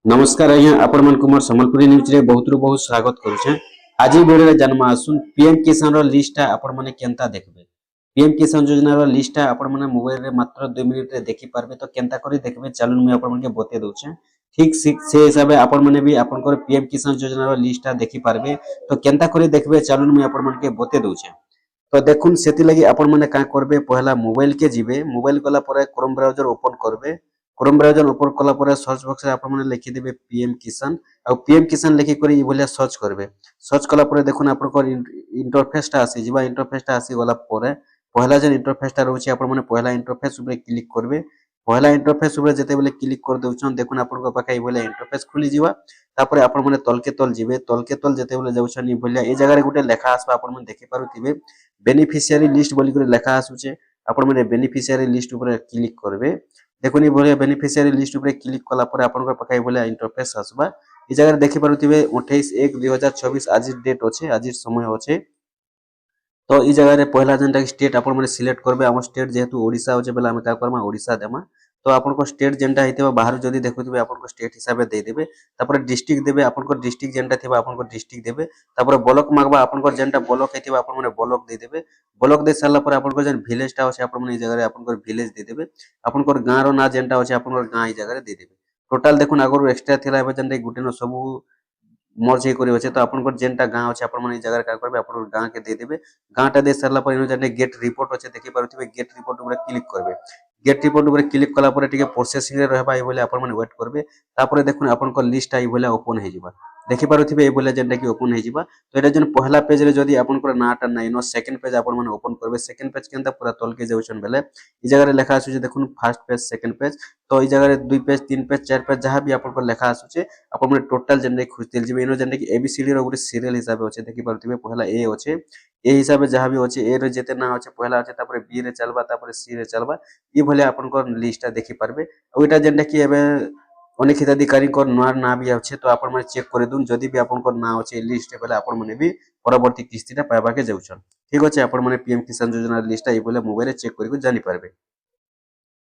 नमस्कार आज्ञा आपण मन कुमार संबलपुरी न्यूज रे बहुत रु बहुत स्वागत करूछे। आज वीडियो रे जन्म आसुन पीएम किसान रो लिस्ट आपण माने केनता देखबे। पीएम किसान योजना रो लिस्ट आपण माने मोबाइल रे मात्र 2 मिनिट रे देखि पारबे। तो केनता करी देखबे चलून मैं आपण माने बते दउछे। ठीक से हिसाब आपण माने भी आपण को पीएम किसान योजना रो लिस्ट देखि पारबे। तो केनता करी देखबे चलून मैं आपण माने बते दउछे। तो देखुन सेति लगी आपण माने का करबे पहला मोबाइल के जिबे। मोबाइल गला परे क्रोम ब्राउजर ओपन करबे। क्रोम ब्राउजर ओपन कला परे सर्च बॉक्स रे आपण माने लिखि देबे पीएम किसान आ पीएम किसान लिखि करी इ भलिया सर्च करबे। सर्च कला परे देखुन आपण को इंटरफेस टा आसी जिबा। इंटरफेस टा आसी गला परे पहला जे इंटरफेस टा रहउछि आपण माने पहला इंटरफेस ऊपर क्लिक करबे। पहला इंटरफेस ऊपर जते बेले क्लिक कर दउछन देखुन आपण को पाखा इ भलिया इंटरफेस खुली जिबा। तापरे आपण माने तल के तल जिबे। तल के तल जते बेले जाउछन इ भलिया ए जगह रे गुटे लेखा आसबा आपण माने देखि पारुथिबे बेनिफिशियरी लिस्ट बोली करे लेखा आसुचे। आपण माने बेनिफिशियरी लिस्ट ऊपर क्लिक करबे। देखुन भलिया बेनिफिशियरी लिस्ट ऊपर क्लिक कला परे आपन पकाई भलिया इंटरफेस आसबा। इ जगह देखि पारुथिबे 28/1/2024 आज डेट अछि आज समय अछि। तो इ जगह रे पहला जनटा स्टेट आपण माने सिलेक्ट करबे। हम स्टेट जेहेतु ओडिसा होचे बेला हम का करमा ओडिसा देमा। तो आपन को स्टेट जेंटा हेतिबा बाहर जदी देखुथिबे आपन को स्टेट हिसाब दे देबे। तापर डिस्ट्रिक्ट देबे आपन को डिस्ट्रिक्ट जेंटा थिबा आपन को डिस्ट्रिक्ट देबे। तापर ब्लॉक मागबा आपन को जेंटा ब्लॉक हेतिबा आपन माने ब्लॉक दे देबे। ब्लॉक दे सारला पर आपन को जेन विलेज टा होचे आपन माने इ जगह रे आपन को विलेज दे देबे। आपन को गां रो ना जेंटा होचे आपन को गां इ जगह रे दे देबे। टोटल देखुन आगरो एक्स्ट्रा थिला एबे जेंटा गुटे न सब मर्ज हे करि होचे। तो आपन को जेंटा गां होचे आपन माने इ जगह रे का करबे आपन गां के दे देबे। गां टा दे सारला पर इनो जेंटा गेट रिपोर्ट होचे देखि पारुथिबे गेट रिपोर्ट ऊपर क्लिक करबे। गेट रिपोर्ट ऊपर क्लिक कला परे टिके प्रोसेसिंग रे रहबा इ बोले आपन माने वेट करबे। तापरे देखुन आपन को लिस्ट इ बोले ओपन हे जिबा। देखि पारुथिबे इ बोले जेंटा कि ओपन हे जिबा। तो एटा जेन पहला पेज रे जदी आपन को नाटा नै नो सेकंड पेज आपन माने ओपन करबे। सेकंड पेज केनता पूरा तल के जाउछन बेले इ जगह रे लेखा आसुचे देखुन फर्स्ट पेज सेकंड पेज। तो इ जगह रे 2 पेज 3 पेज 4 पेज जहां भी आपन को लेखा आसुचे आपन माने टोटल जेंटा खुजतेल जिबे। इनो जेंटा कि एबीसीडी रो गुटे सीरियल हिसाब होचे देखि पारुथिबे पहला ए होचे। ए हिसाब जहां भी होचे ए रे जेते ना होचे पहला होचे तापरे बी रे चलबा तापरे सी रे चलबा। इ भले आपन को लिस्ट देखि पारबे। ओइटा जेंटा कि एबे अनेक हिताधिकारी को ना भी अच्छे। तो आपण माने चेक कर दुन जदी भी आपण को ना अच्छे लिस्ट बेले आपण माने भी परवर्ती किस्ती टा पाइबा के जाउछन। ठीक अछि आपण माने पीएम किसान योजना लिस्ट ए बोले मोबाइल चेक करिक जानि पारबे।